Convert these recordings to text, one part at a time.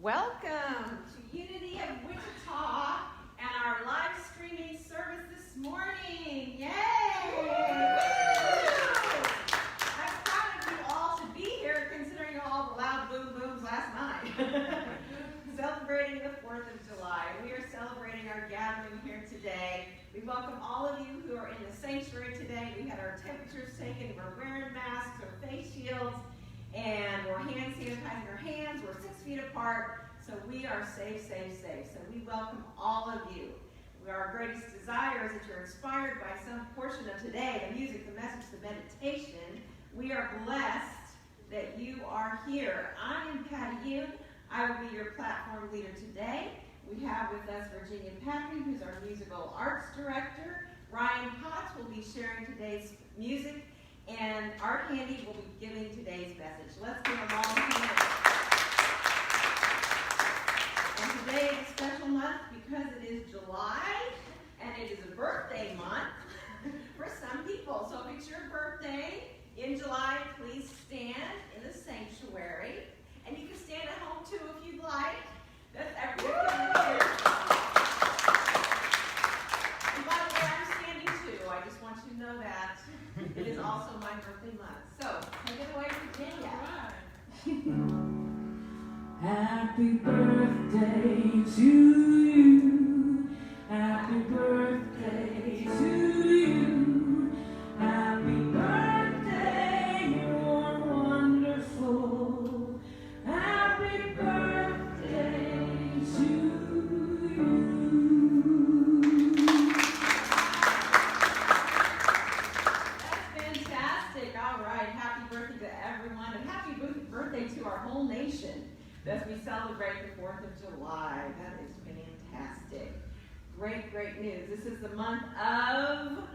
Welcome to Unity of Wichita and our live streaming service this morning. Yay! I'm proud of you all to be here considering all the loud boom booms last night. Celebrating the 4th of July. We are celebrating our gathering here today. We welcome all of you who are in the sanctuary today. We had our temperatures taken. We're wearing masks or face shields. And we're hand sanitizing our hands. We're 6 feet apart. So we are safe. So we welcome all of you. Our greatest desire is that you're inspired by some portion of today, the music, the message, the meditation. We are blessed that you are here. I am Patty Yoon. I will be your platform leader today. We have with us Virginia Patrick, who's our musical arts director. Ryan Potts will be sharing today's music. And Art Handy will be giving today's message. Let's give them all a hand. And today is a special month because it is July, and it is a birthday month for some people. So if it's your birthday in July, please stand in the sanctuary. And you can stand at home too if you'd like. That's everyone. And by the way, I'm standing too. I just want you to know that. It is also my birthday month. So, take it away, Virginia. Happy birthday to you. Happy birthday to you. Happy birthday, you're wonderful. Happy birthday to you. All right, happy birthday to everyone, and happy birthday to our whole nation as we celebrate the 4th of July. That is fantastic. Great news. This is the month of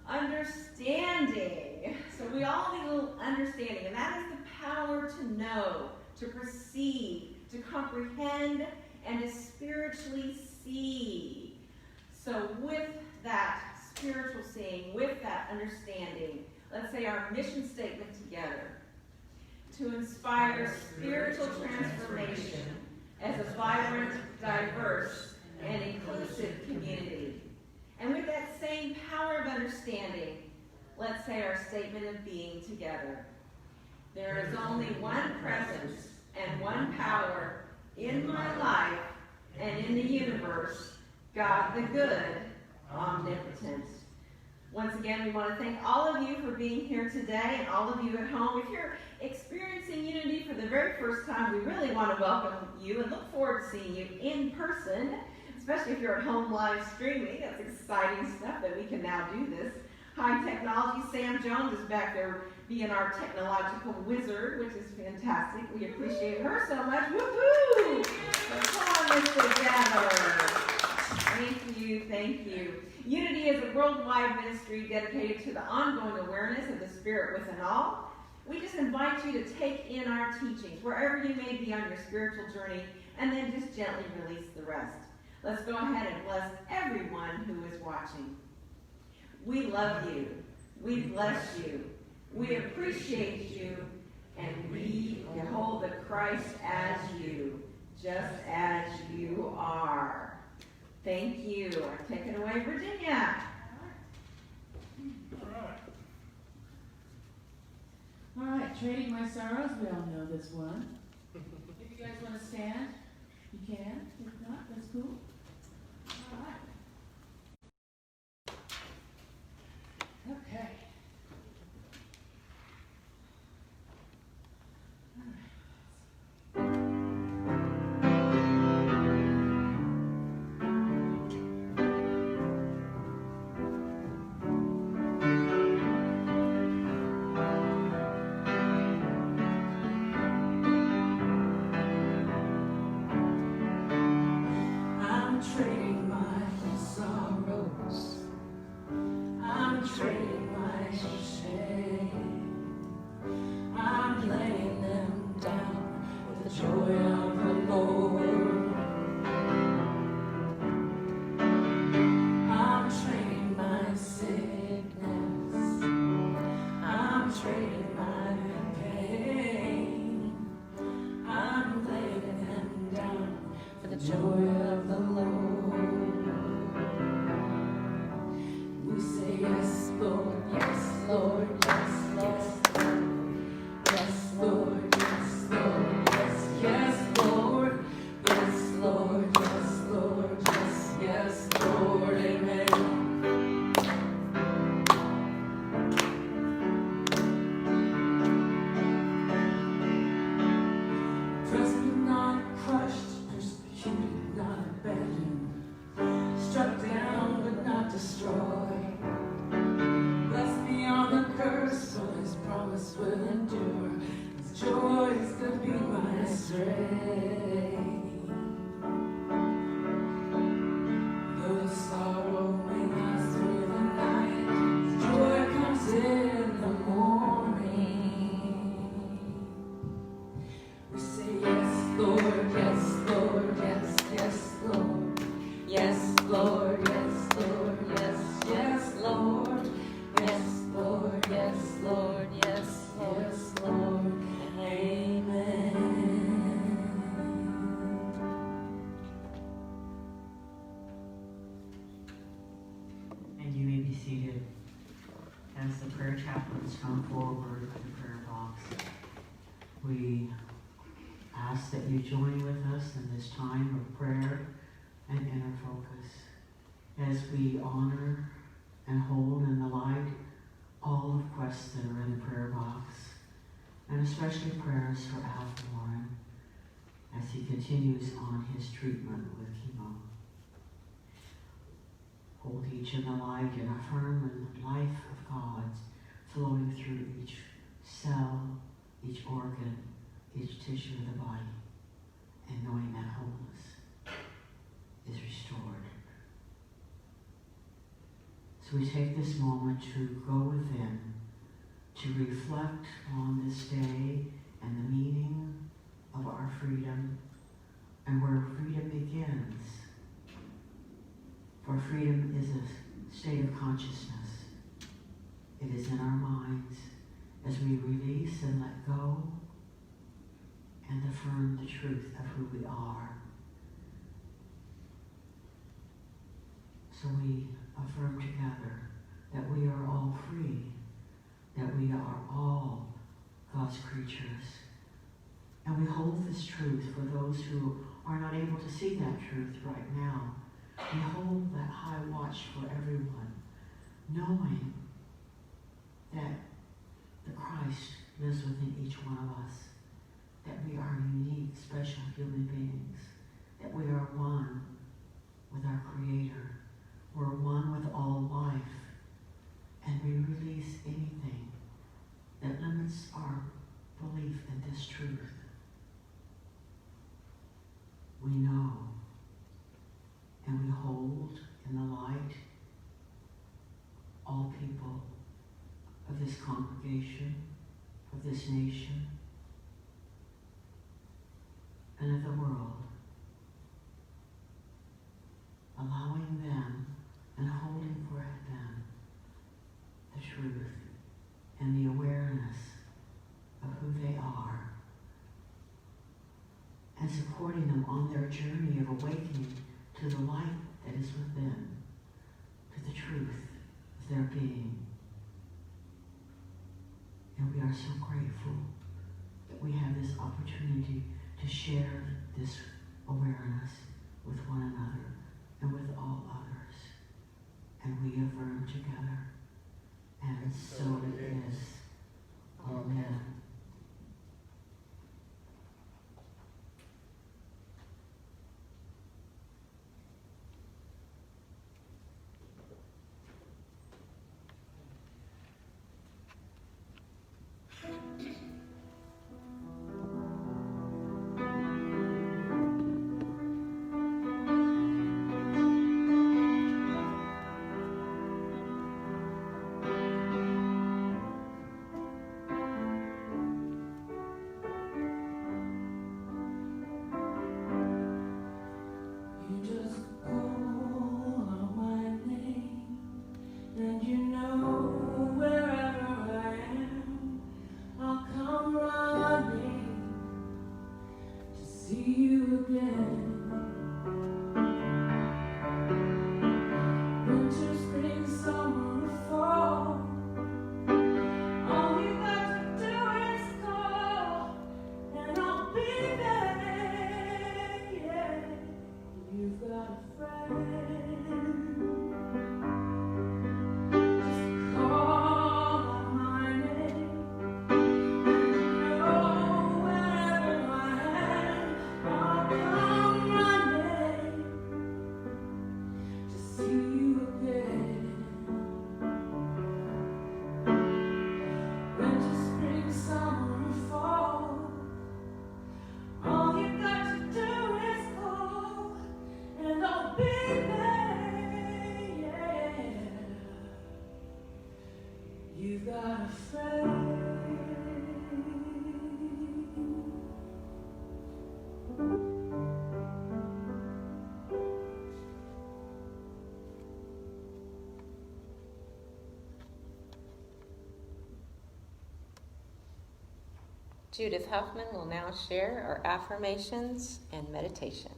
understanding. So we all need a little understanding, and that is the power to know, to perceive, to comprehend, and to spiritually see. So with that spiritual seeing, with that understanding, let's say our mission statement together: to inspire spiritual transformation as a vibrant, diverse, and inclusive community. And with that same power of understanding, let's say our statement of being together: there is only one presence and one power in my life and in the universe, God the good, omnipotent. Once again, we want to thank all of you for being here today, and all of you at home. If you're experiencing Unity for the very first time, we really want to welcome you and look forward to seeing you in person, especially if you're at home live streaming. That's exciting stuff that we can now do this. High technology. Sam Jones is back there being our technological wizard, which is fantastic. We appreciate her so much. Woohoo! Let's call this together. Thank you. Unity is a worldwide ministry dedicated to the ongoing awareness of the Spirit within all. We just invite you to take in our teachings, wherever you may be on your spiritual journey, and then just gently release the rest. Let's go ahead and bless everyone who is watching. We love you. We bless you. We appreciate you. And we behold the Christ as you, just as you are. Thank you. Take it away, Virginia. All right, Trading My Sorrows, we all know this one. If you guys want to stand, you can. If not, that's cool. All right. Okay. I'm joy of the Lord. We say yes, Lord, yes, Lord, yes, yes, yes, Lord, yes, Lord, yes, yes, Lord, yes, Lord, yes, Lord, yes, yes, Lord, amen. Pressed but not crushed, persecuted, not abandoned, struck down but not destroyed. Blessed beyond the curse, for His promise will endure. His joy is gonna be my strength. Though the sorrow may last through the night, His joy comes in the morning. We say yes, Lord, yes, Lord, yes, yes, Lord. Yes, Lord, yes, Lord, yes, yes, Lord. Yes, Lord, yes, Lord, yes, yes, Lord. Amen. And you may be seated as the prayer chaplains come forward with the prayer box. We ask that you join with us in this time of prayer and inner focus as we honor and hold in the light all the requests that are in the prayer box, and especially prayers for Al Warren as he continues on his treatment with chemo. Hold each in the light and affirm the life of God flowing through each cell, each organ, each tissue of the body, and knowing that wholeness is restored. So we take this moment to go within, to reflect on this day and the meaning of our freedom and where freedom begins. For freedom is a state of consciousness. It is in our minds as we release and let go and affirm the truth of who we are. So we affirm together that we are all free, that we are all God's creatures. And we hold this truth for those who are not able to see that truth right now. We hold that high watch for everyone, knowing that the Christ lives within each one of us, that we are unique, special human beings, that we are one with our Creator. We're one with all life, and we release anything that limits our belief in this truth. We know, and we hold in the light all people of this congregation, of this nation, and of the world, allowing them and holding for them the truth and the awareness of who they are, and supporting them on their journey of awakening to the light that is within, to the truth of their being. And we are so grateful that we have this opportunity to share this awareness with one another and with all others. And we affirm together, and so it is. Amen. Judith Huffman will now share our affirmations and meditation.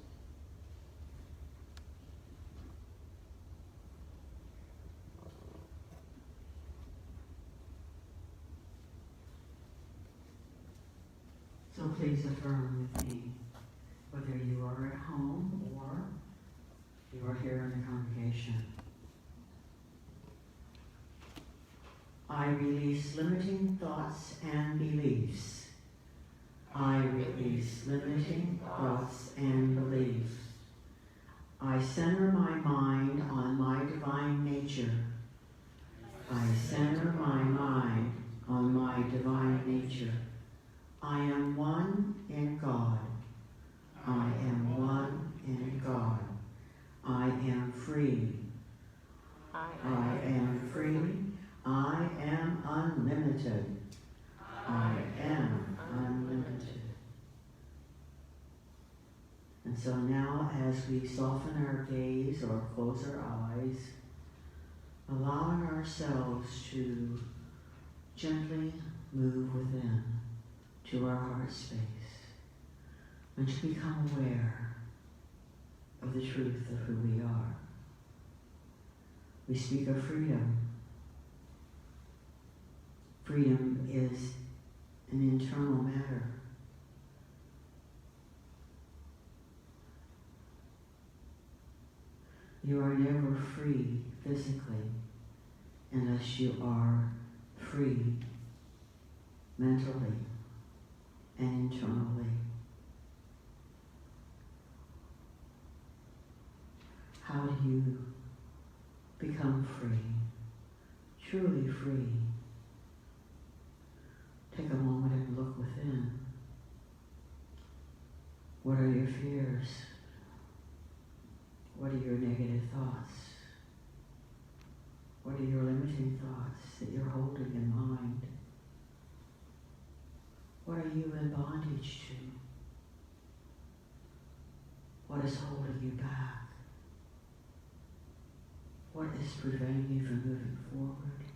So please affirm with me, whether you are at home or you are here in the congregation. I release limiting thoughts and beliefs. I release limiting thoughts and beliefs. I center my mind on my divine nature. I center my mind on my divine nature. I am one in God. I am one in God. I am free. I am free. I am unlimited. I am unlimited. And so now, as we soften our gaze or close our eyes, allowing ourselves to gently move within to our heart space and to become aware of the truth of who we are. We speak of freedom. Freedom is an internal matter. You are never free physically unless you are free mentally and internally. How do you become free, truly free? Take a moment and look within. What are your fears? What are your negative thoughts? What are your limiting thoughts that you're holding in mind? What are you in bondage to? What is holding you back? What is preventing you from moving forward?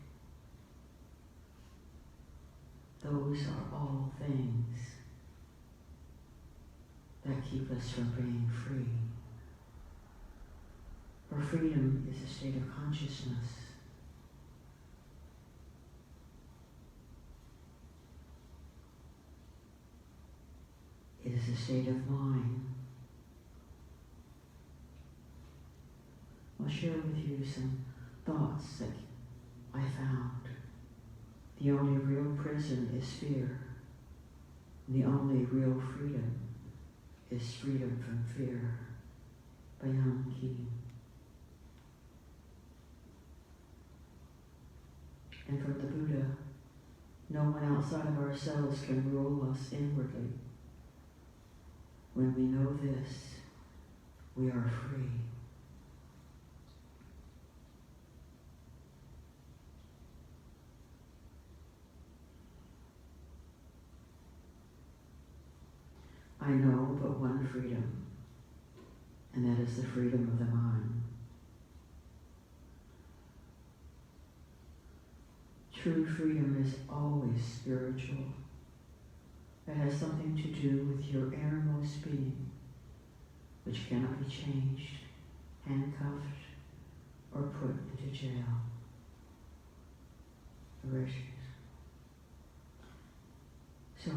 Those are all things that keep us from being free. For freedom is a state of consciousness. It is a state of mind. I'll share with you some thoughts that I found. The only real prison is fear. The only real freedom is freedom from fear. Byung Ki. And from the Buddha, no one outside of ourselves can rule us inwardly. When we know this, we are free. I know but one freedom, and that is the freedom of the mind. True freedom is always spiritual. It has something to do with your innermost being, which cannot be changed, handcuffed, or put into jail. So,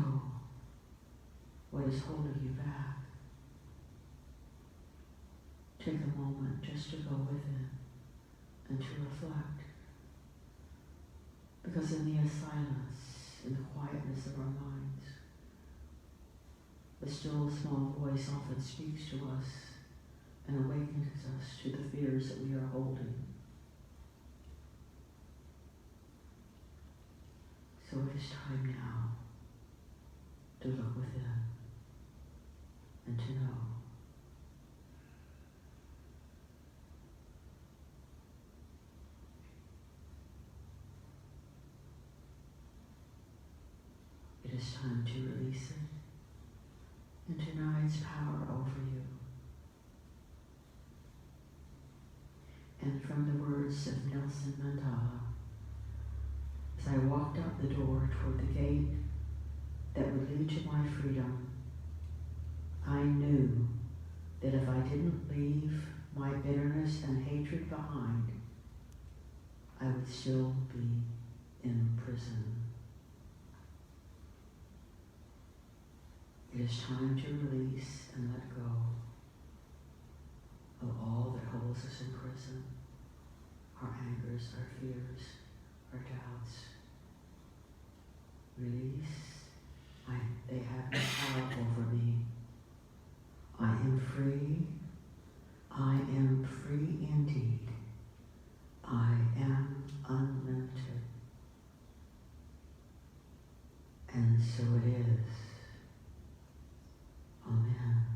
what is holding you back? take a moment just to go within and to reflect. Because in the silence, in the quietness of our minds, the still small voice often speaks to us and awakens us to the fears that we are holding. So it is time now to look within and to know. It is time to release it and to know its power over you. And from the words of Nelson Mandela, as I walked out the door toward the gate that would lead to my freedom, I knew that if I didn't leave my bitterness and hatred behind, I would still be in prison. It is time to release and let go of all that holds us in prison, our angers, our fears, our doubts. Release. They have no power over me. I am free. I am free indeed. I am unlimited. And so it is. Amen.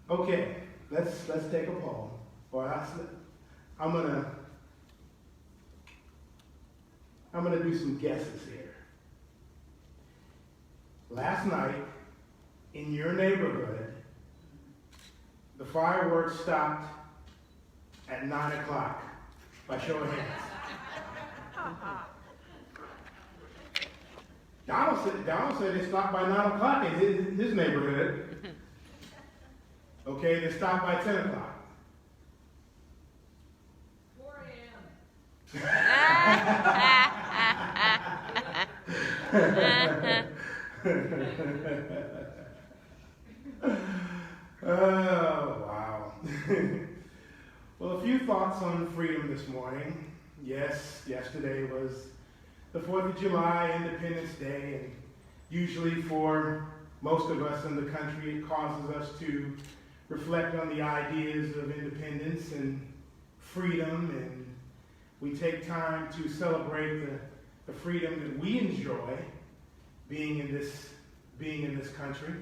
Okay, let's take a poll. Or I'm gonna do some guesses here. Last night, in your neighborhood, the fireworks stopped at 9 o'clock. By show of hands. Donald said they stopped by 9 o'clock in his neighborhood. Okay, they stopped by 10 o'clock. 4 Oh, wow. Well, a few thoughts on freedom this morning. Yes, yesterday was the 4th of July, Independence Day, and usually for most of us in the country, it causes us to reflect on the ideas of independence and freedom, and we take time to celebrate the freedom that we enjoy being in this country.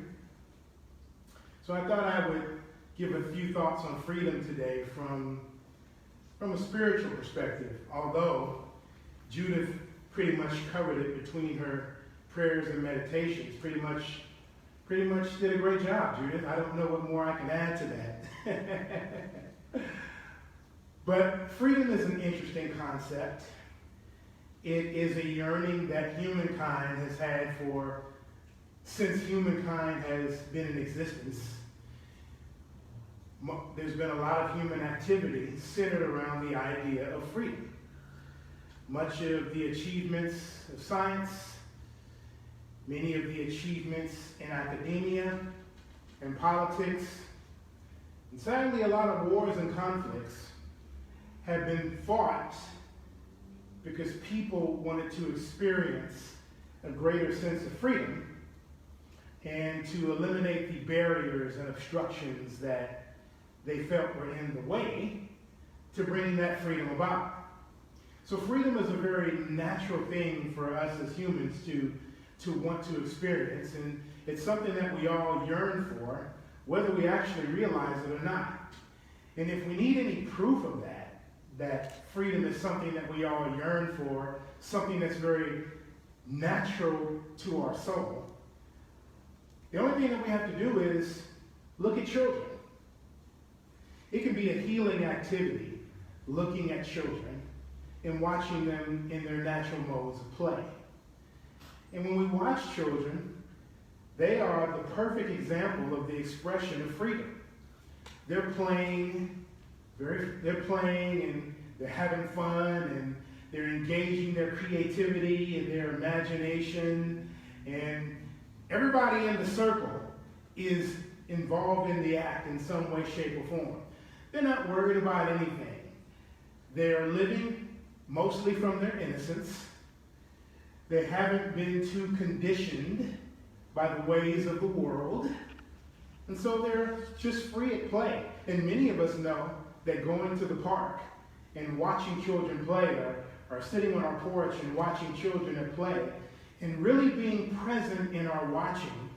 So I thought I would give a few thoughts on freedom today from a spiritual perspective, although Judith pretty much covered it between her prayers and meditations. Pretty much did a great job, Judith. I don't know what more I can add to that. But freedom is an interesting concept. It is a yearning that humankind has had since humankind has been in existence. There's been a lot of human activity centered around the idea of freedom. Much of the achievements of science, many of the achievements in academia and politics, and sadly a lot of wars and conflicts have been fought because people wanted to experience a greater sense of freedom and to eliminate the barriers and obstructions that they felt were in the way to bring that freedom about. So freedom is a very natural thing for us as humans to want to experience, and it's something that we all yearn for, whether we actually realize it or not. And if we need any proof of that freedom is something that we all yearn for, something that's very natural to our soul, the only thing that we have to do is look at children. It can be a healing activity, looking at children and watching them in their natural modes of play. And when we watch children, they are the perfect example of the expression of freedom. They're playing and they're having fun, and they're engaging their creativity and their imagination, and everybody in the circle is involved in the act in some way, shape, or form. They're not worried about anything. They're living mostly from their innocence. They haven't been too conditioned by the ways of the world. And so they're just free at play. And many of us know that going to the park and watching children play, or sitting on our porch and watching children at play, and really being present in our watching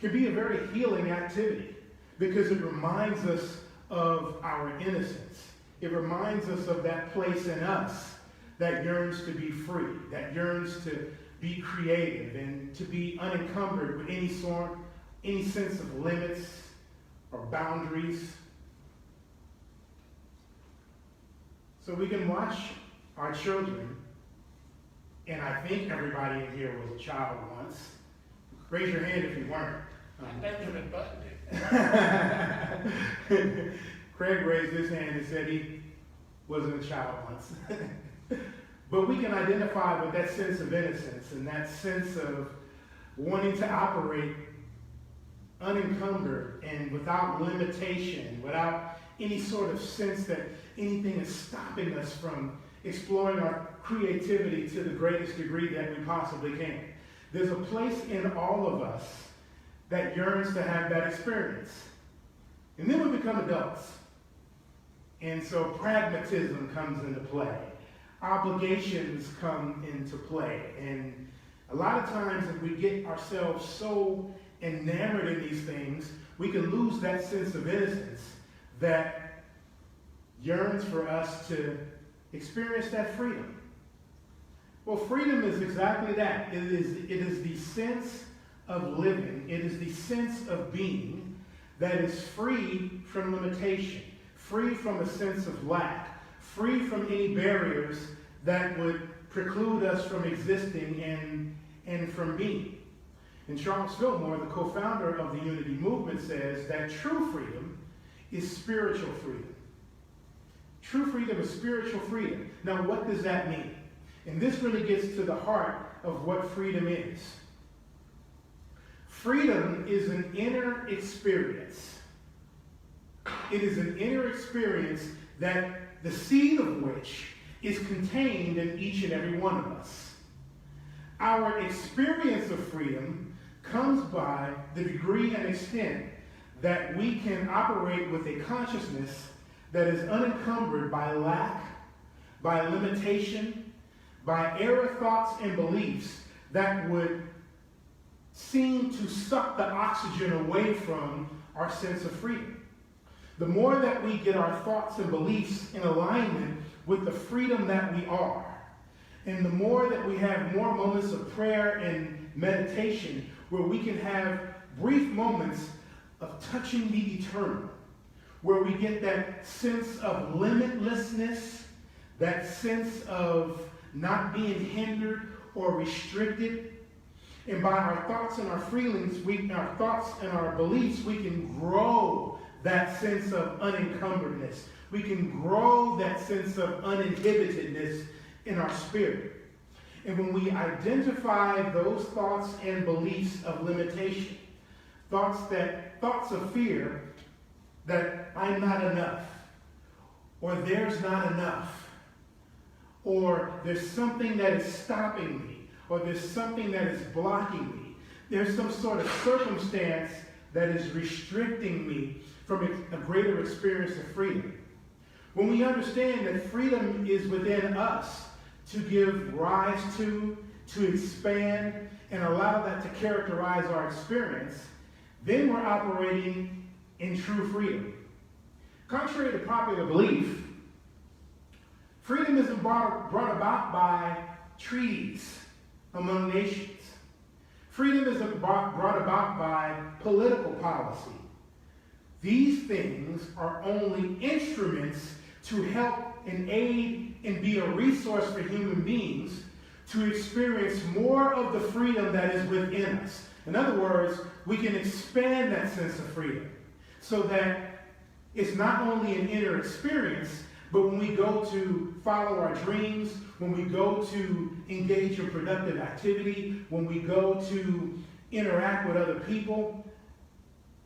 can be a very healing activity, because it reminds us of our innocence. It reminds us of that place in us that yearns to be free, that yearns to be creative and to be unencumbered with any sense of limits or boundaries. So we can watch our children, and I think everybody in here was a child once. Raise your hand if you weren't. Benjamin Button did. Craig raised his hand and said he wasn't a child once. But we can identify with that sense of innocence and that sense of wanting to operate unencumbered and without limitation, without any sort of sense that anything is stopping us from exploring our creativity to the greatest degree that we possibly can. There's a place in all of us that yearns to have that experience. And then we become adults. And so pragmatism comes into play. Obligations come into play. And a lot of times if we get ourselves so enamored in these things, we can lose that sense of innocence that yearns for us to experience that freedom. Well, freedom is exactly that. It is the sense of living. It is the sense of being that is free from limitation, free from a sense of lack, free from any barriers that would preclude us from existing and from being. And Charles Fillmore, the co-founder of the Unity Movement, says that true freedom is spiritual freedom. True freedom is spiritual freedom. Now, what does that mean? And this really gets to the heart of what freedom is. Freedom is an inner experience. It is an inner experience that the seed of which is contained in each and every one of us. Our experience of freedom comes by the degree and extent that we can operate with a consciousness that is unencumbered by lack, by limitation, by error thoughts and beliefs that would seem to suck the oxygen away from our sense of freedom. The more that we get our thoughts and beliefs in alignment with the freedom that we are, and the more that we have more moments of prayer and meditation where we can have brief moments of touching the eternal, where we get that sense of limitlessness, that sense of not being hindered or restricted. And by our thoughts and our feelings, our thoughts and our beliefs, we can grow that sense of unencumberedness. We can grow that sense of uninhibitedness in our spirit. And when we identify those thoughts and beliefs of limitation, thoughts of fear that I'm not enough, or there's not enough, or there's something that is stopping me, or there's something that is blocking me, there's some sort of circumstance that is restricting me from a greater experience of freedom. When we understand that freedom is within us to give rise to expand, and allow that to characterize our experience, then we're operating in true freedom. Contrary to popular belief, freedom isn't brought about by treaties among nations. Freedom isn't brought about by political policy. These things are only instruments to help and aid and be a resource for human beings to experience more of the freedom that is within us. In other words, we can expand that sense of freedom so that it's not only an inner experience, but when we go to follow our dreams, when we go to engage in productive activity, when we go to interact with other people,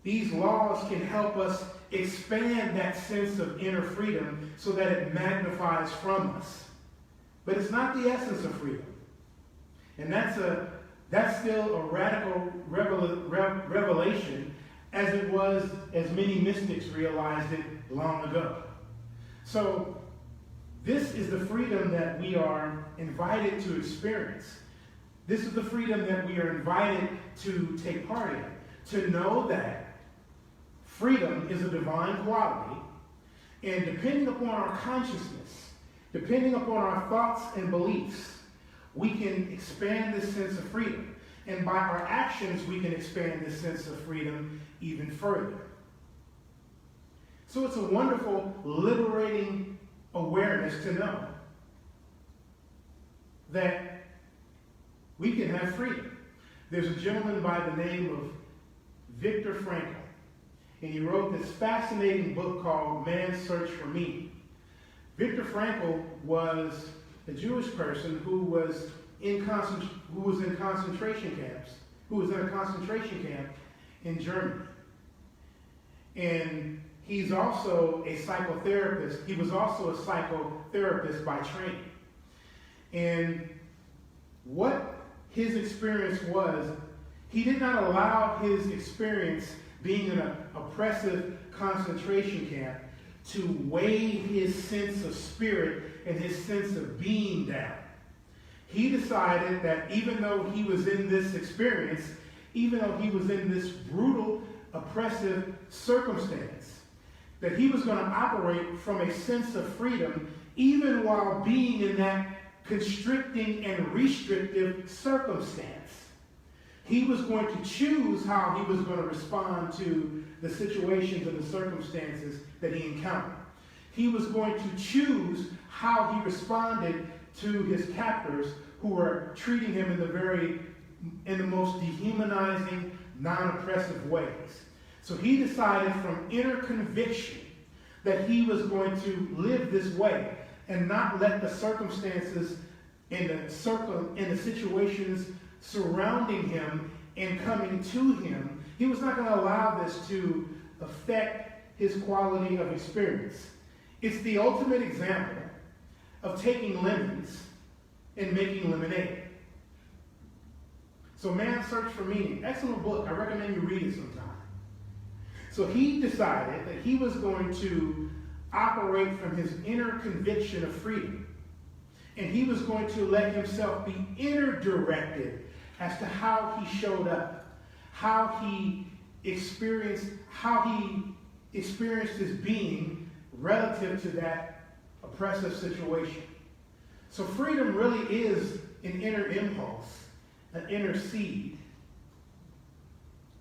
these laws can help us expand that sense of inner freedom so that it magnifies from us. But it's not the essence of freedom. And that's still a radical revelation as it was, as many mystics realized it long ago. So this is the freedom that we are invited to experience. This is the freedom that we are invited to take part in. To know that freedom is a divine quality, and depending upon our consciousness, depending upon our thoughts and beliefs, we can expand this sense of freedom. And by our actions, we can expand this sense of freedom even further. So it's a wonderful, liberating awareness to know that we can have freedom. There's a gentleman by the name of Viktor Frankl, and he wrote this fascinating book called Man's Search for Meaning. Viktor Frankl was a Jewish person who was in concentration camps, who was in a concentration camp in Germany. And he's also a psychotherapist. He was also a psychotherapist by training. And what his experience was, he did not allow his experience being in an oppressive concentration camp to weigh his sense of spirit and his sense of being down. He decided that even though he was in this experience, even though he was in this brutal, oppressive circumstance, that he was going to operate from a sense of freedom even while being in that constricting and restrictive circumstance. He was going to choose how he was going to respond to the situations and the circumstances that he encountered. He was going to choose how he responded to his captors who were treating him in the most dehumanizing, non-oppressive ways. So he decided from inner conviction that he was going to live this way and not let the circumstances and the situations surrounding him and coming to him, he was not going to allow this to affect his quality of experience. It's the ultimate example of taking lemons and making lemonade. So Man's Search for Meaning, excellent book. I recommend you read it sometime. So he decided that he was going to operate from his inner conviction of freedom. And he was going to let himself be inner directed as to how he showed up, how he experienced his being relative to that oppressive situation. So freedom really is an inner impulse, an inner seed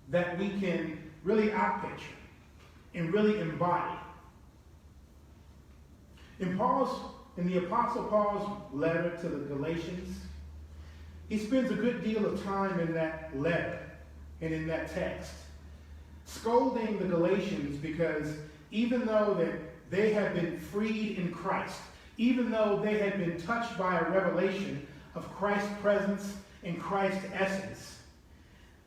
that we can really outpicture and really embody. In the Apostle Paul's letter to the Galatians, he spends a good deal of time in that letter and in that text, scolding the Galatians because even though that they had been freed in Christ, even though they had been touched by a revelation of Christ's presence and Christ's essence,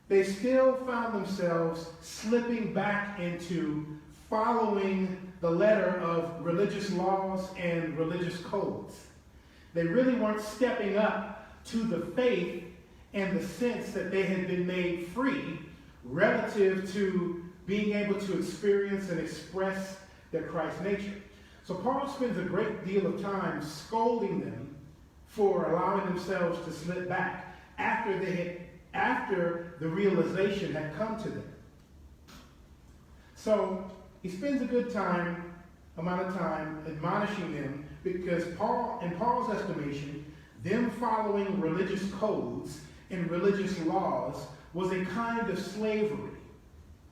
they still found themselves slipping back into following the letter of religious laws and religious codes. They really weren't stepping up to the faith and the sense that they had been made free relative to being able to experience and express their Christ nature. So Paul spends a great deal of time scolding them for allowing themselves to slip back after the realization had come to them. So he spends a good amount of time admonishing them because in Paul's estimation, them following religious codes and religious laws was a kind of slavery,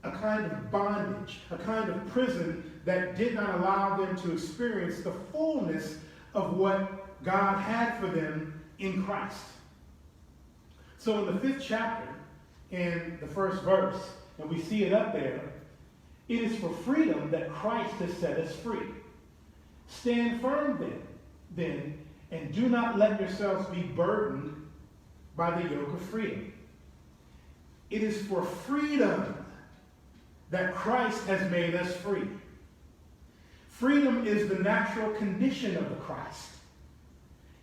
a kind of bondage, a kind of prison that did not allow them to experience the fullness of what God had for them in Christ. So in the 5th chapter, in the 1st verse, and we see it up there, it is for freedom that Christ has set us free. Stand firm then, and do not let yourselves be burdened by the yoke of freedom. It is for freedom that Christ has made us free. Freedom is the natural condition of the Christ.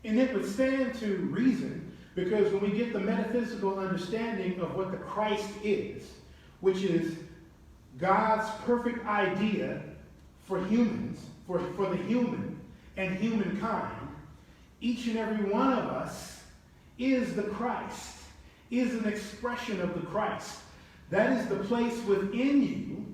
And it would stand to reason because when we get the metaphysical understanding of what the Christ is, which is God's perfect idea for humans, for the human and humankind, each and every one of us is the Christ, is an expression of the Christ. That is the place within you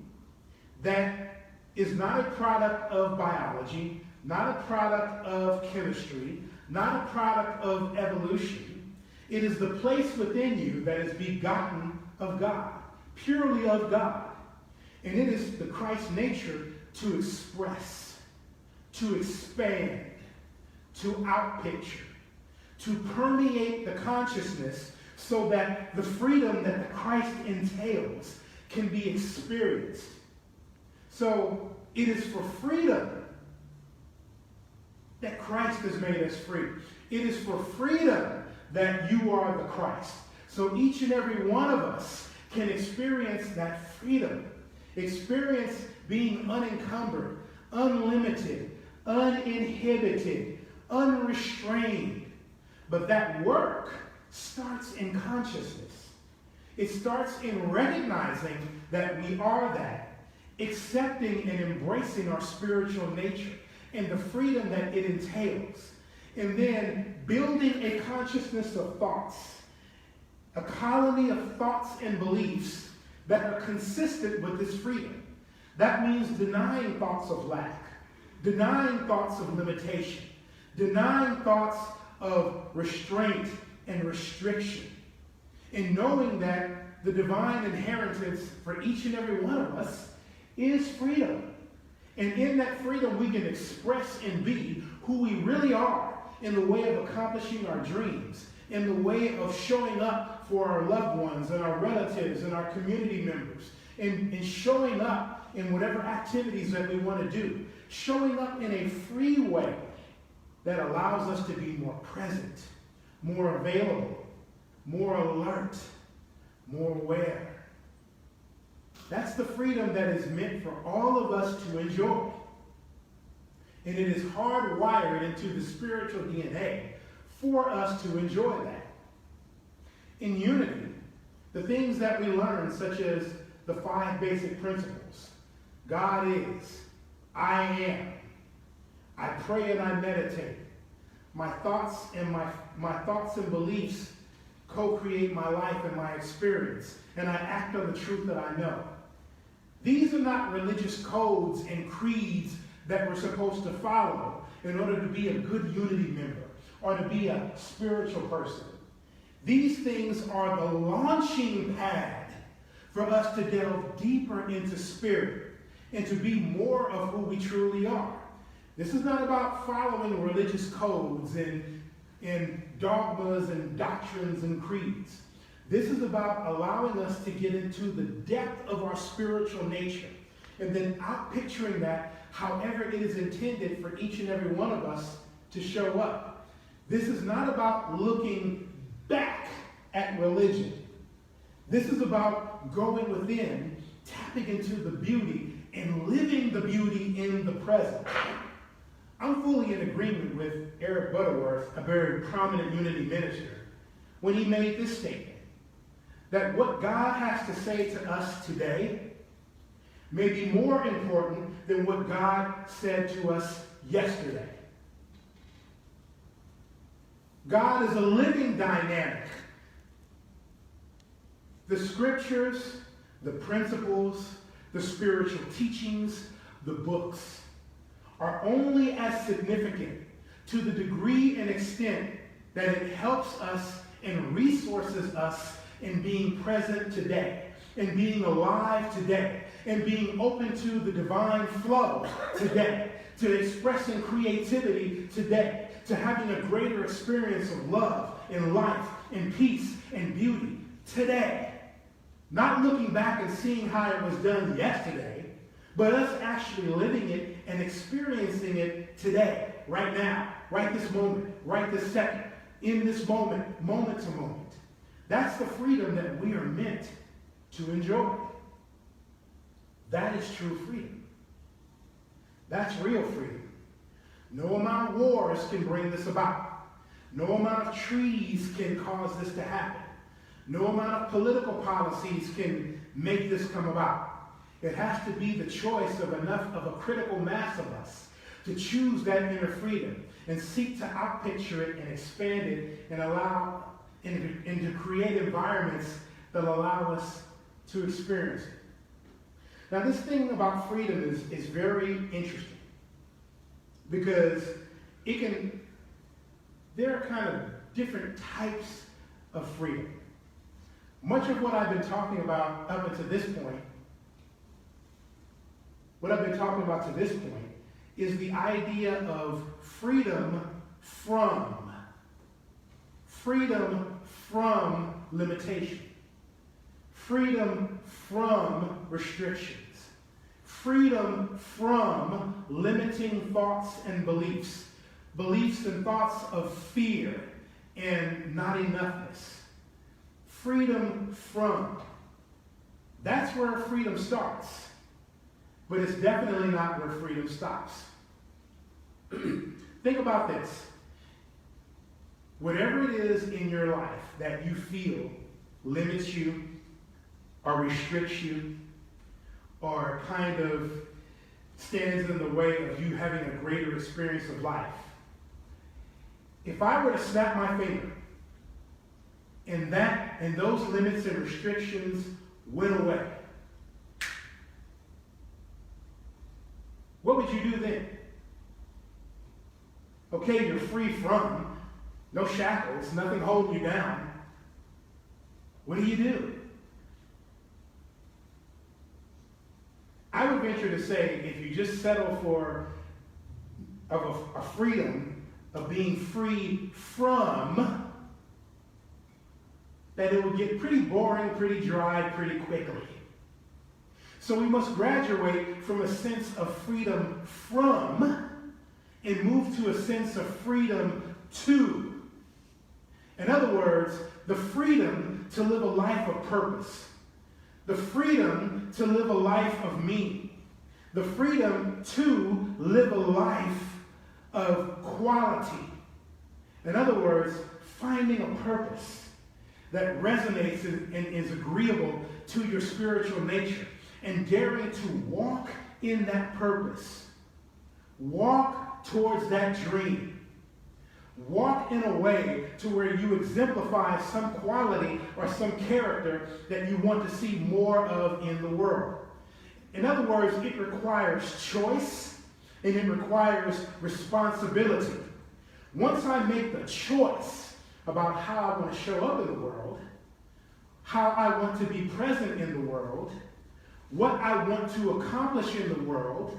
that is not a product of biology, not a product of chemistry, not a product of evolution. It is the place within you that is begotten of God, purely of God. And it is the Christ nature to express, to expand, to outpicture, to permeate the consciousness so that the freedom that the Christ entails can be experienced. So it is for freedom that Christ has made us free. It is for freedom that you are the Christ. So each and every one of us can experience that freedom. Experience being unencumbered, unlimited, uninhibited, unrestrained. But that work starts in consciousness. It starts in recognizing that we are that, accepting and embracing our spiritual nature and the freedom that it entails. And then building a consciousness of thoughts, a colony of thoughts and beliefs that are consistent with this freedom. That means denying thoughts of lack, denying thoughts of limitation, denying thoughts of restraint and restriction, and knowing that the divine inheritance for each and every one of us is freedom. And in that freedom, we can express and be who we really are in the way of accomplishing our dreams, in the way of showing up for our loved ones and our relatives and our community members, and showing up in whatever activities that we want to do, showing up in a free way that allows us to be more present, more available, more alert, more aware. That's the freedom that is meant for all of us to enjoy. And it is hardwired into the spiritual DNA for us to enjoy that. In unity, the things that we learn, such as the 5 basic principles: God is, I am, I pray and I meditate, my thoughts and beliefs co-create my life and my experience, and I act on the truth that I know. These are not religious codes and creeds that we're supposed to follow in order to be a good unity member or to be a spiritual person. These things are the launching pad for us to delve deeper into spirit and to be more of who we truly are. This is not about following religious codes and dogmas and doctrines and creeds. This is about allowing us to get into the depth of our spiritual nature and then outpicturing that however it is intended for each and every one of us to show up. This is not about looking back at religion. This is about going within, tapping into the beauty, and living the beauty in the present. I'm fully in agreement with Eric Butterworth, a very prominent unity minister, when he made this statement, that what God has to say to us today may be more important than what God said to us yesterday. God is a living dynamic. The scriptures, the principles, the spiritual teachings, the books are only as significant to the degree and extent that it helps us and resources us in being present today, in being alive today, and being open to the divine flow today, to expressing creativity today, to having a greater experience of love and life and peace and beauty today. Not looking back and seeing how it was done yesterday, but us actually living it and experiencing it today, right now, right this moment, right this second, in this moment, moment to moment. That's the freedom that we are meant to enjoy. That is true freedom. That's real freedom. No amount of wars can bring this about. No amount of treaties can cause this to happen. No amount of political policies can make this come about. It has to be the choice of enough of a critical mass of us to choose that inner freedom and seek to outpicture it and expand it and allow and to create environments that allow us to experience it. Now, this thing about freedom is very interesting because there are kind of different types of freedom. Much of what I've been talking about up until this point, is the idea of freedom from limitation, freedom from restrictions, freedom from limiting thoughts and beliefs and thoughts of fear and not enoughness. Freedom from. That's where freedom starts. But it's definitely not where freedom stops. Think about this. Whatever it is in your life that you feel limits you or restricts you or kind of stands in the way of you having a greater experience of life. If I were to snap my finger and those limits and restrictions went away, what would you do then? Okay, you're free from, no shackles, nothing holding you down. What do? I would venture to say if you just settle for a freedom of being free from, that it would get pretty boring, pretty dry, pretty quickly. So we must graduate from a sense of freedom from and move to a sense of freedom to. In other words, the freedom to live a life of purpose, the freedom to live a life of meaning, the freedom to live a life of quality. In other words, finding a purpose that resonates and is agreeable to your spiritual nature, and daring to walk in that purpose. Walk towards that dream. Walk in a way to where you exemplify some quality or some character that you want to see more of in the world. In other words, it requires choice and it requires responsibility. Once I make the choice about how I want to show up in the world, how I want to be present in the world, what I want to accomplish in the world,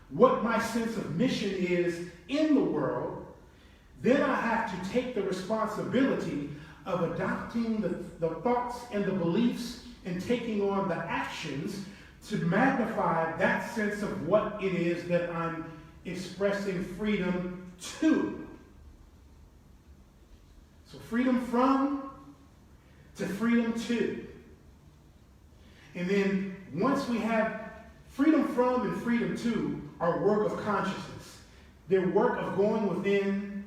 what my sense of mission is in the world, then I have to take the responsibility of adopting the thoughts and the beliefs and taking on the actions to magnify that sense of what it is that I'm expressing freedom to. So freedom from to freedom to. And then once we have freedom from and freedom to are work of consciousness. They're work of going within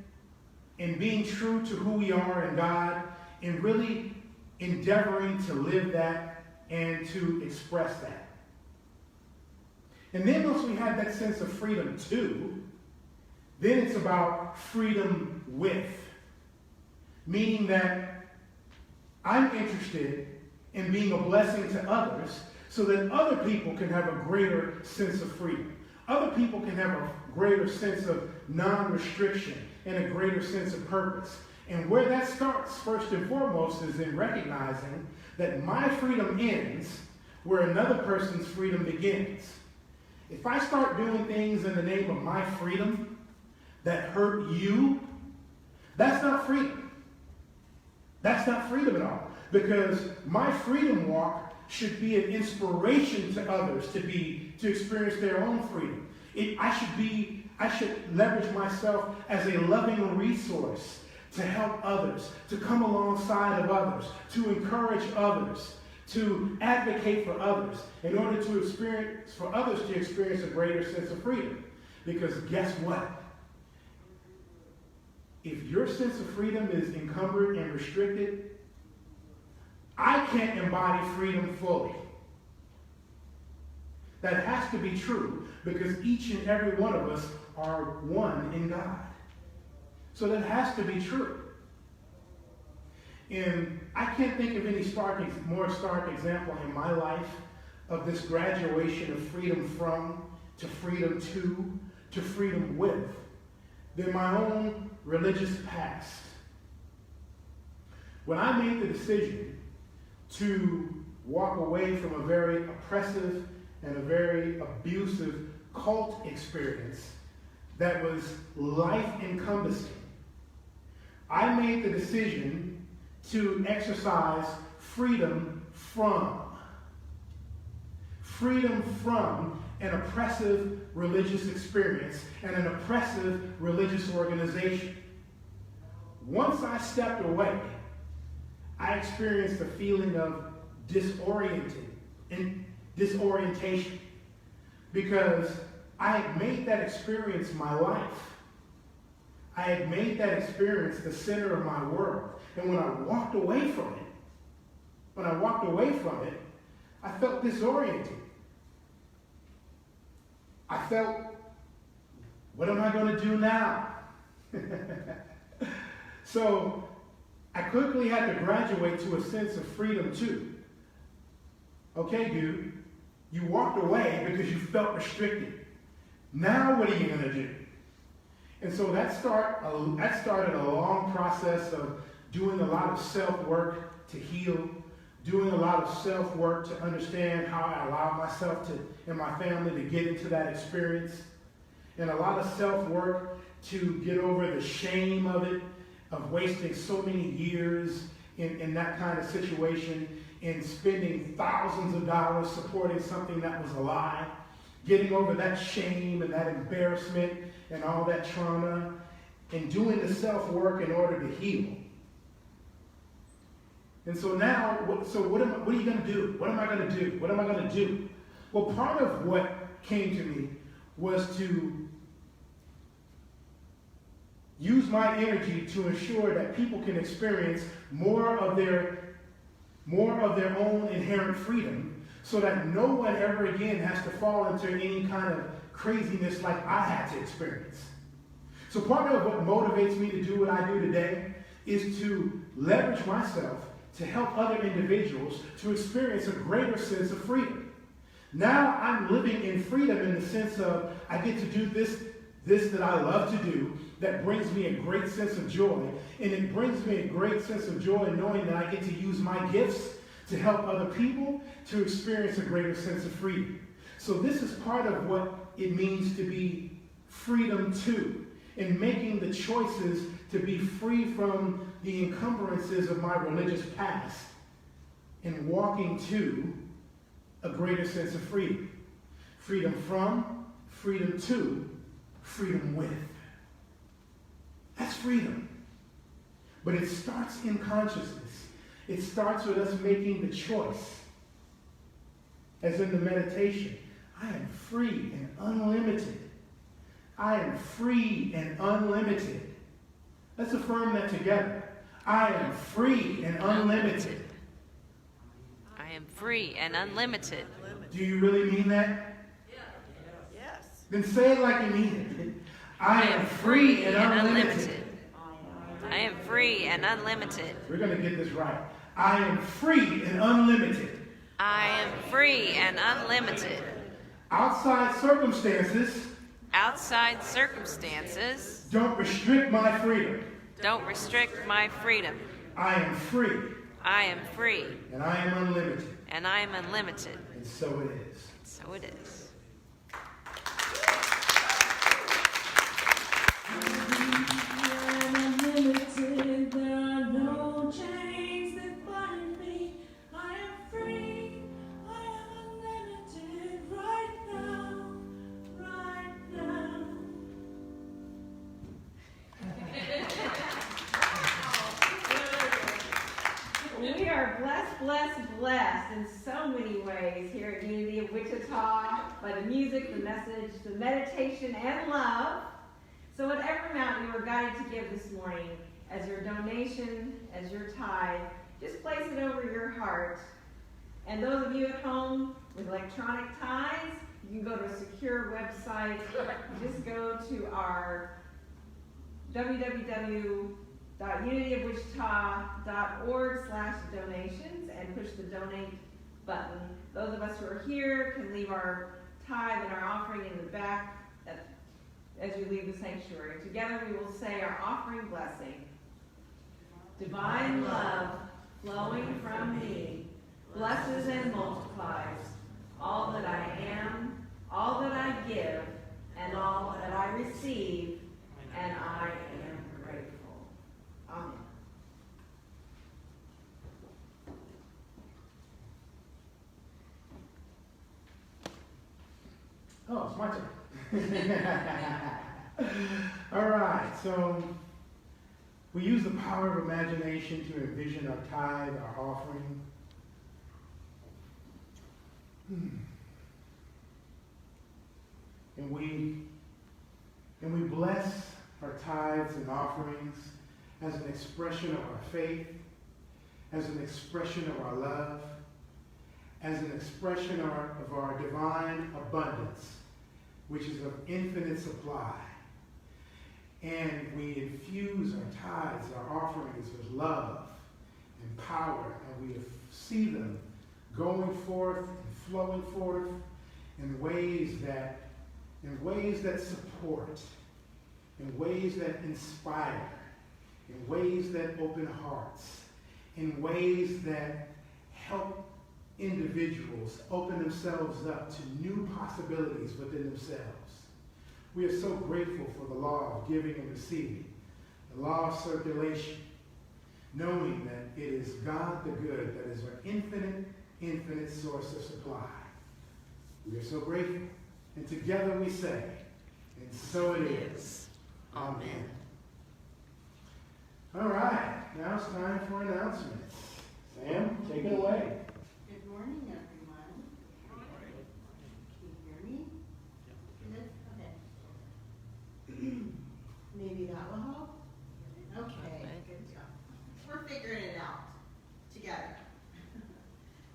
and being true to who we are in God and really endeavoring to live that and to express that. And then once we have that sense of freedom to, then it's about freedom with. Meaning that I'm interested in being a blessing to others so that other people can have a greater sense of freedom. Other people can have a greater sense of non-restriction and a greater sense of purpose. And where that starts, first and foremost, is in recognizing that my freedom ends where another person's freedom begins. If I start doing things in the name of my freedom that hurt you, that's not freedom. That's not freedom at all. Because my freedom walk should be an inspiration to others to experience their own freedom. I should leverage myself as a loving resource to help others, to come alongside of others, to encourage others, to advocate for others, in order for others to experience a greater sense of freedom. Because guess what? If your sense of freedom is encumbered and restricted, I can't embody freedom fully. That has to be true because each and every one of us are one in God. So that has to be true. And I can't think of any more stark example in my life of this graduation of freedom from to freedom to freedom with than my own religious past. When I made the decision to walk away from a very oppressive and a very abusive cult experience that was life-encompassing, I made the decision to exercise freedom from. Freedom from an oppressive religious experience and an oppressive religious organization. Once I stepped away, I experienced a feeling of disorientation because I had made that experience my life. I had made that experience the center of my world. And when I walked away from it, I felt disoriented. I felt, what am I going to do now? So I quickly had to graduate to a sense of freedom too. Okay, dude, you walked away because you felt restricted. Now what are you going to do? And so that started a long process of doing a lot of self-work to heal, doing a lot of self-work to understand how I allowed myself and my family to get into that experience, and a lot of self-work to get over the shame of it, of wasting so many years in that kind of situation, and spending thousands of dollars supporting something that was a lie, getting over that shame and that embarrassment and all that trauma, and doing the self-work in order to heal. And so now, what are you going to do? What am I going to do? What am I going to do? Well, part of what came to me was to use my energy to ensure that people can experience more of their own inherent freedom, so that no one ever again has to fall into any kind of craziness like I had to experience. So part of what motivates me to do what I do today is to leverage myself to help other individuals to experience a greater sense of freedom. Now I'm living in freedom in the sense of I get to do this that I love to do, that brings me a great sense of joy. And it brings me a great sense of joy knowing that I get to use my gifts to help other people to experience a greater sense of freedom. So this is part of what it means to be freedom too, in making the choices to be free from the encumbrances of my religious past and walking to a greater sense of freedom. Freedom from, freedom to, freedom with. That's freedom. But it starts in consciousness. It starts with us making the choice. As in the meditation, I am free and unlimited. I am free and unlimited. Let's affirm that together. I am free and unlimited. I am free and unlimited. Do you really mean that? Yes. Then say it like you mean it. I am free and unlimited. I am free and unlimited. We're going to get this right. I am free and unlimited. I am free and unlimited. Outside circumstances Outside circumstances don't restrict my freedom. don't restrict my freedom. I am free I am free and I am unlimited. and I am unlimited. And so it is. So it is. Unlimited, there are no chains that bind me. I am free, I am unlimited right now, right now. We are blessed, blessed, blessed in so many ways here at Unity of Wichita by the music, the message, the meditation, and love. So whatever amount you are guided to give this morning as your donation, as your tithe, just place it over your heart. And those of you at home with electronic tithes, you can go to a secure website. You just go to our www.unityofwichita.org/donations and push the donate button. Those of us who are here can leave our tithe and our offering in the back as you leave the sanctuary. Together we will say our offering blessing. Divine love flowing from me blesses and multiplies all that I am, all that I give, and all that I receive, and I am grateful. Amen. Oh, it's my turn. All right, so we use the power of imagination to envision our tithe, our offering. And we bless our tithes and offerings as an expression of our faith, as an expression of our love, as an expression of our divine abundance, which is of infinite supply. and we infuse our tithes, our offerings with love and power, and we see them going forth and flowing forth in ways that support, in ways that inspire, in ways that open hearts, in ways that help individuals open themselves up to new possibilities within themselves. We are so grateful for the law of giving and receiving, the law of circulation, knowing that it is God the good that is our infinite source of supply. We are so grateful. And together we say, and so it is. Amen. All right, now it's time for announcements. Sam, take it away. Good morning, everyone. Can you hear me? Good? Okay. Maybe that will help? Okay, good job. We're figuring it out together.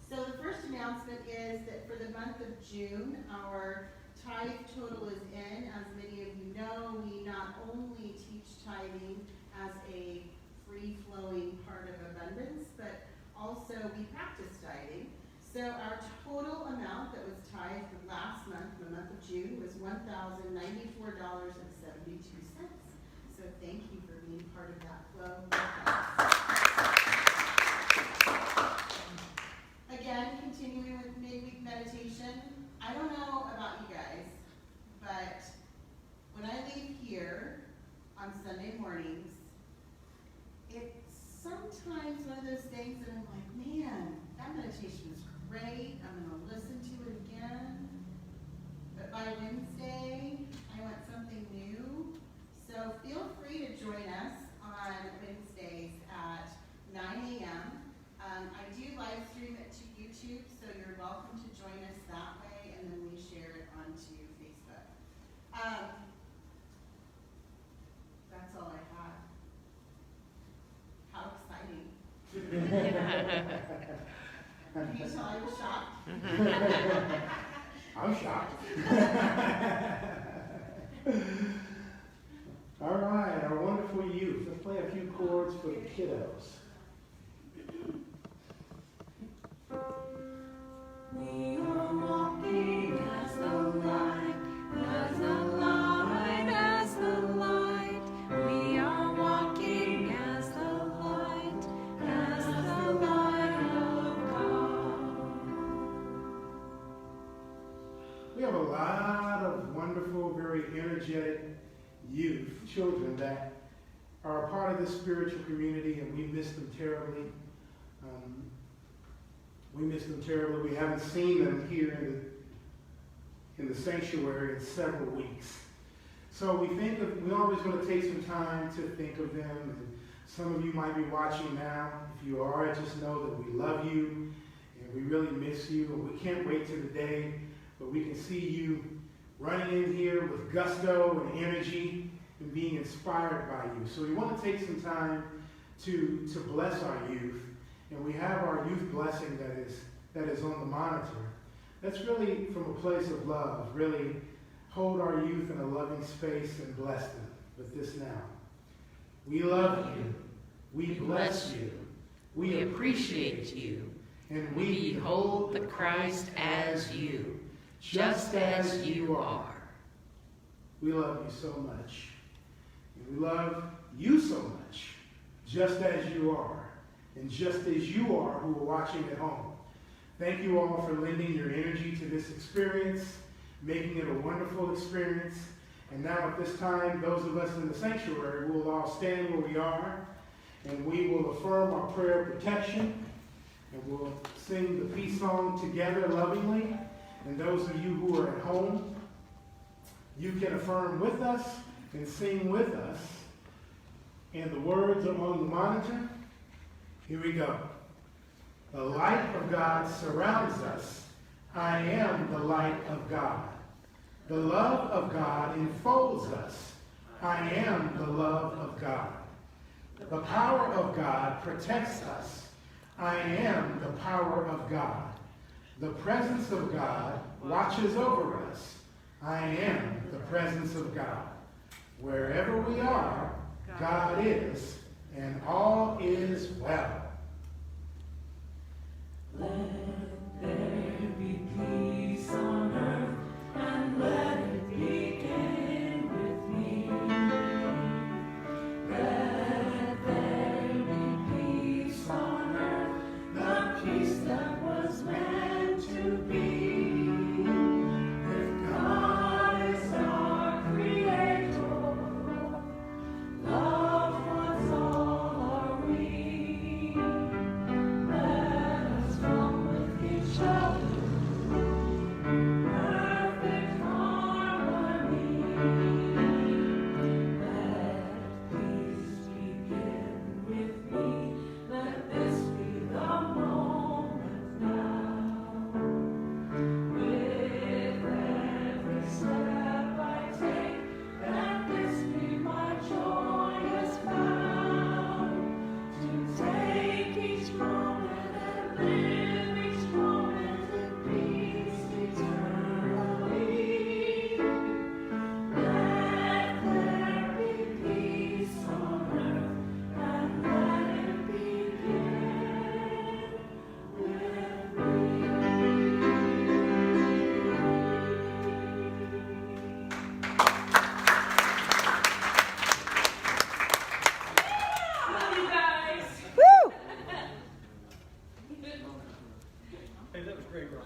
So the first announcement is that for the month of June, our tithe total is in. As many of you know, we not only teach tithing as a free-flowing part of abundance, but also we practice tithing. So our total amount that was tithed last month, the month of June, was $1,094.72. So thank you for being part of that flow with us. Again, continuing with midweek meditation. I don't know about you guys, but when I leave here on Sunday mornings, it's sometimes one of those things that I'm like, man, that meditation was great. I'm going to listen to it again. But by Wednesday, I want something new. So feel free to join us on Wednesdays at 9 a.m. I do live stream it to YouTube, so you're welcome to join us that way, and then we share it onto Facebook. That's all I had. How exciting. Can you tell I was shocked? I'm shocked. All right, our wonderful youth. Let's play a few chords for the kiddos. We are walking as the light, as the light, as the light. We are walking as the light, as the light of God. We have a lot of wonderful, very energetic youth, children that are a part of this spiritual community, and we miss them terribly. We haven't seen them here in the sanctuary in several weeks. So we always want to take some time to think of them. And some of you might be watching now. If you are, just know that we love you and we really miss you. And we can't wait till the day where we can see you running in here with gusto and energy and being inspired by you. So we want to take some time to bless our youth. And we have our youth blessing that is on the monitor. That's really from a place of love. Really hold our youth in a loving space and bless them with this now. We love you. We bless you. We appreciate you. And we behold the Christ as you, just as you are. We love you so much. And we love you so much, just as you are. And just as you are who are watching at home. Thank you all for lending your energy to this experience, making it a wonderful experience. And now at this time, those of us in the sanctuary will all stand where we are, and we will affirm our prayer of protection, and we'll sing the peace song together lovingly. And those of you who are at home, you can affirm with us and sing with us. And the words are on the monitor. Here we go. The light of God surrounds us. I am the light of God. The love of God enfolds us. I am the love of God. The power of God protects us. I am the power of God. The presence of God watches over us. I am the presence of God. Wherever we are, God is, and all is well. Let there be peace on earth, and let it begin with me. Let there be peace on earth, the peace that was meant